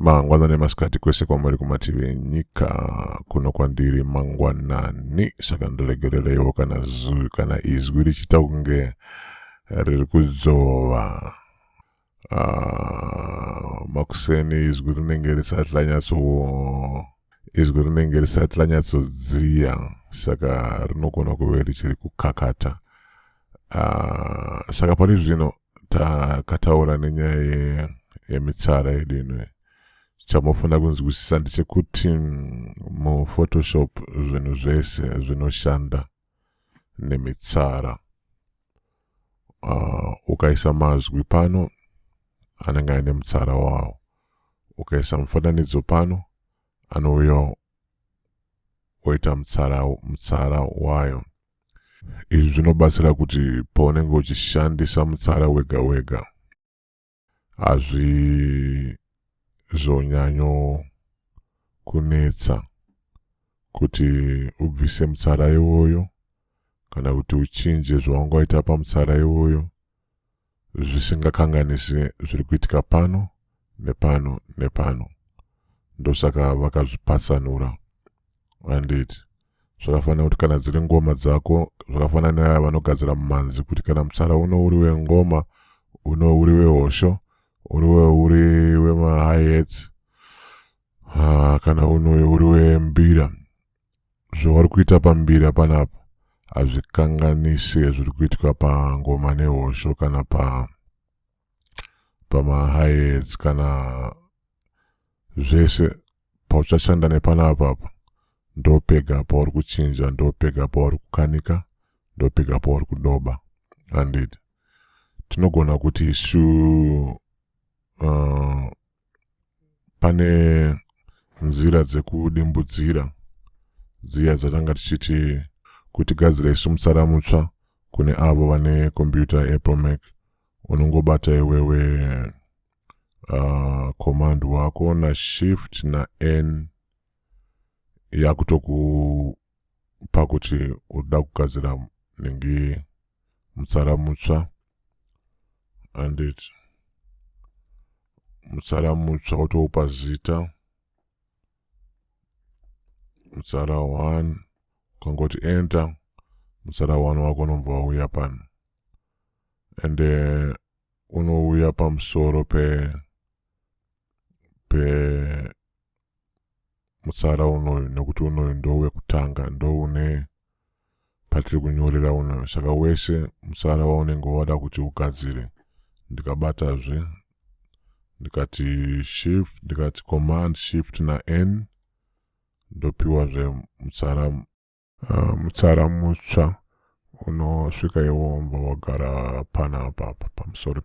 Mangwana nemasikati kwese kwamuri kumativi enyika kuno kwandiri mangwanani saka ndiregerereiwo kana izwi richiita kunge riri kudzova makuseni izwi rinenge risati ranyatsodziya saka rinogona kuve richiri kukakata. Saka pari zvino takataura nenyaya yemitsara yedu ino. Chamunofanira kunzwisisa ndechekuti muPhotoshop zvinhu zvese zvinoshanda nemitsara. Ukaisa mazwi pano anenge aine mutsara wawo, ukaisa mufananidzo pano anouya oita mutsara wayo. Izvi zvinobatsira kuti paunenge uchishandisa mutsara wega wega hazvizonyanyo kunetsa kuti ubvise mutsara iwoyo kana kuti uchinje zvawangaita pamutsara iwoyo zvisingakanganisi zviri kuitika pano nepano nepano. Ndosaka vakazvipatsanura. Handiti zvakafanana kuti kana dziri ngoma dzako zvakafanana naya vanogadzira mumanzi kuti kana mutsara uno uri wengoma, uno uri wehosho, uri wema-hi-hats, kana uno uri wembira, zvavari kuita pambira panapa hazvikanganisi zviri kuitika pangoma nehosho kana pama-hi-hats kana zvese pauchashanda nepanapa ndopega pauri kuchinja, ndopega pauri kukanika, ndopega pauri kudoba. Handiti tinogona kuti isu pane nzira dzekudimbudzira dziya dzatanga tichiti kuti gadzira isu mutsara mutsva kune avo vane computer Apple Mac. Unongobata iwewe command wako na shift na N yakutokupa kuti uda kugadzira nengi mutsara mutsva. Handiti mutsara mutsva utoupa zita mutsara 1 ukangoti enter mutsara 1 wako unobva wauya pano ende unouya pamusoro pe mutsara unoyu nekuti unoyu ndowekutanga ndoune patiri kunyorera unoyu. Saka wese mutsara waunenge wada kuti ugadzire ndikabatazve ndikati command shift na N ndopiwazve mutsara mutsva unosvika iwo wobva wagara panapa pamusoro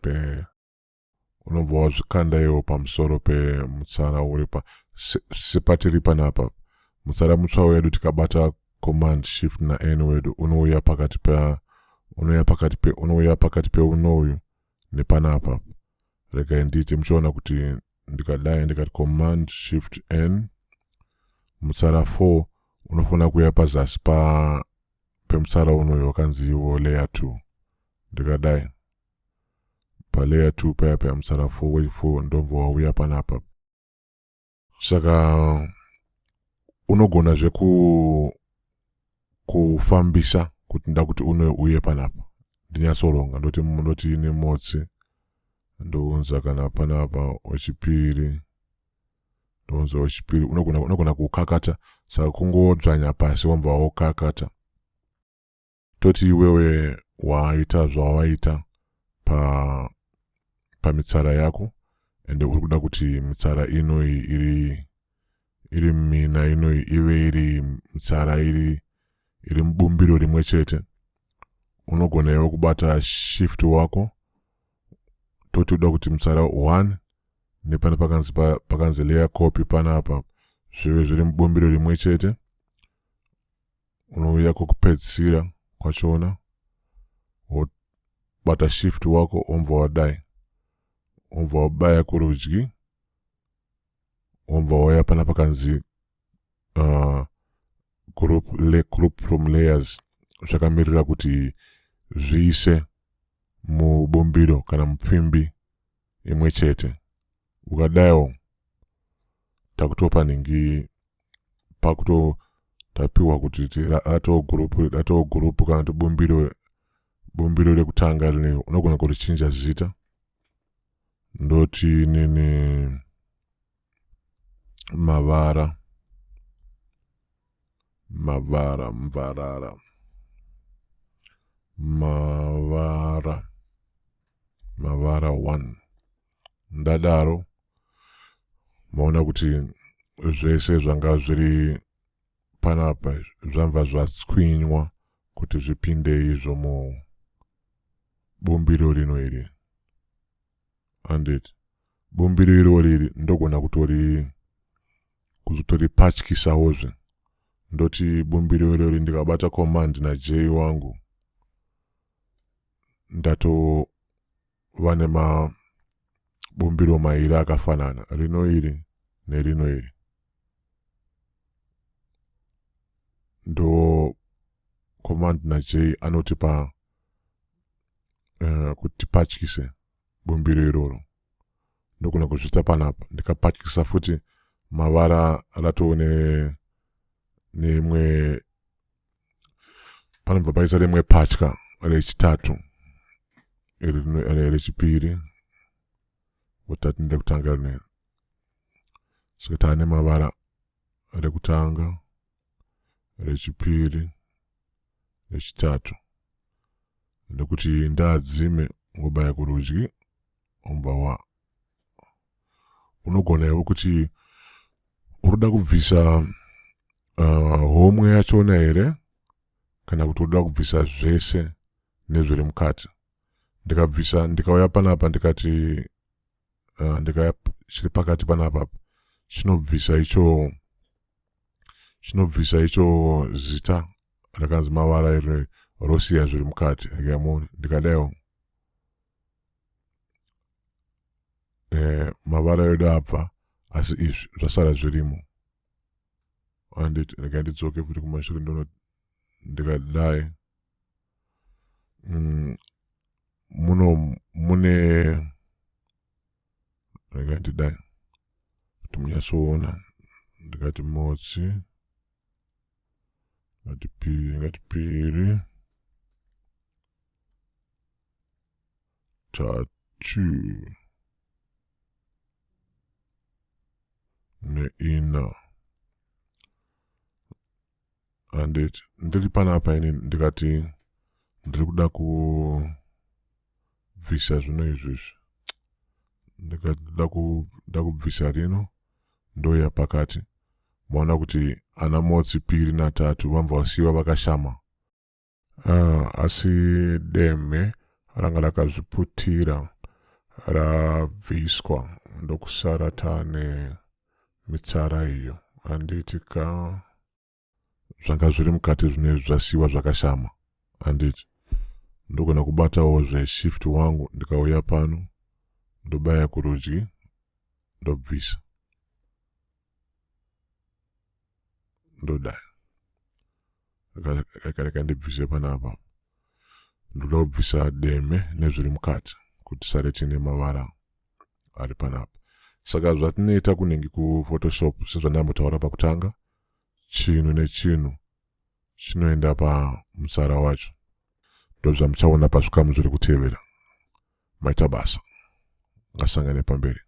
unobva wazvikanda iwo pamusoro pemutsara uri sepatiri panapa. Mutsara mutsva wedu tikabata command shift na N wedu unouya pakati peunoyu nepanapa. Regai nditi muchiona kuti ndikadai ndikati command shift N mutsara 4 unofanira kuya pazasi pemutsara unoyu wakanzi iwo layer 2. Ndikadai palayer 2 paya mutsara 4 ndobva wauya panapa. Saka unogona zve kufambisa kuti nda kuti unoyu uye panapa ndinyatsoronga ndoti ine motsi ndounza kana panapa wechipiri ndounza wechipiri unogona kukakata. Saka kungodzvanya pasi wobva wokakata toti iwewe waita zvawaita pamitsara yako ende uri kuda kuti mitsara inoyi iri mina inoyi ive iri mitsara iri mubumbiro rimwe chete. Unogona iwe kubata shift wako toti uda kuti mutsara 1 nepane pakanzi layer copy panapa zvive zviri mubumbiro rimwe chete. Unouya kokupedzisira kwachona wobata shift wako wobva wadai wobva wabaya kurudyi wobva wauya pana pakanzi group from layers. Zvakamirira kuti zviise mubumbiro kana mupfimbi imwe chete. Ukadaiwo takutopa ningi pakutotapiwa kuti atoo gurupu kana kuti bumbiro rekutanga rine unogona kurichinja zita ndoti nini mavara 1 ndadaro maona kuti zvese zvanga zviri panapa zvamva zvatswinywa kuti zvipinde izvo mubumbiro rino iri. Anditi bumbiro irori ndogona kuzotoripatykisawozve ndoti bumbiro irori ndikabata command J wangu ndatova nemabumbiro mairi akafanana, rino iri nerino iri. Ndo command J anotipa kuti patyise bumbiro iroro. Ndogona kuzvita panapa ndikapatyisa futi mavara ratove nemwe panobva paisa rimwe patya rechitatu rechipiri utatu ndekutanga rine saka taane mavara rekutanga rechipiri rechitatu ndekuti ndadzime ngobaya kurudyi umba unogonawo kuti uruda kubvisa homwe yachona here kana kuti uruda kubvisa zvese nezviri mukati. Ndikabvisa ndikauya panapa ndikati ndikauya chiri pakati panapa chinobvisa icho zita rakanzi mavara iri rosiya zviri mukati rikamuona ndikadaiwo mavara edu abva asi izvi zvasara zvirimo. Anditi ndikandidzoke futi kumashure ndikadai mune ndikandidai kuti munyatsoona ndikati motsi ngati piri tatu neina. Anditi ndiri panapa ini ndikati ndiri kuda kubvisa zvino izvizvi ndikati nda kubvisa rino ndoya pakati maona kuti ana motsi piri natatu vamva vasiyiwa vakashama. Asi deme ranga rakazviputira rabviswa ndokusara taane mitsara iyo. Anditi zvanga zviri mukati zvine zvasiyiwa zvakashama. Anditi ndogona kubatawo shift wangu ndikauya pano ndobaya kurudyi ndobvisa ndodai reka ndibvise panapa ndoda kubvisa deme nezviri mukati kuti sare tine mavara ari panapa. Saka zvatinoita kunenge kuPhotoshop sezvandambotaura pakutanga, chinhu nechinhu chinoenda pamutsara wacho. Ndozvamuchaona pazvikamu zviri kutevera. Maita basa. Ngasangane pamberi.